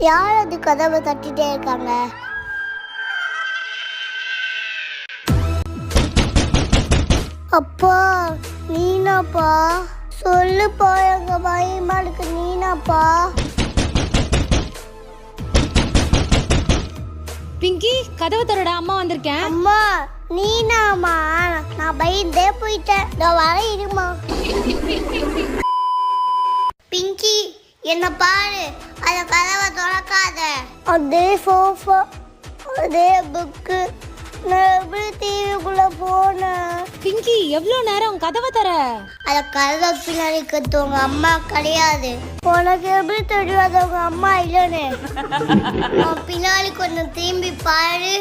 யார் அது கதவை தட்டிட்டே இருக்காங்க? அப்பா நீனாப்பா? சொல்லுப்பா, எங்க பயமா இருக்கு. நீனாப்பா? பிங்கி, கதவை தரடா, அம்மா வந்திருக்கேன். அம்மா நீனாமா? நான் பயந்தே போயிட்டேன். நான் வர இருமா. பிங்கி என்ன பாரு, அந்த கதவை திறக்காத. அதே சோஃபா, அதே புக்கு, நான் எப்படி டிவிக்குள்ள போனேன்? பிங்கி, எவ்வளவு நேரம் கதவை தர? அத கதவை பின்னாடி கத்துவங்க அம்மா கிடையாது. உனக்கு எப்படி தெரியாது உங்க அம்மா இல்லைன்னு? பின்னாடி கொஞ்சம் திரும்பி பாரு.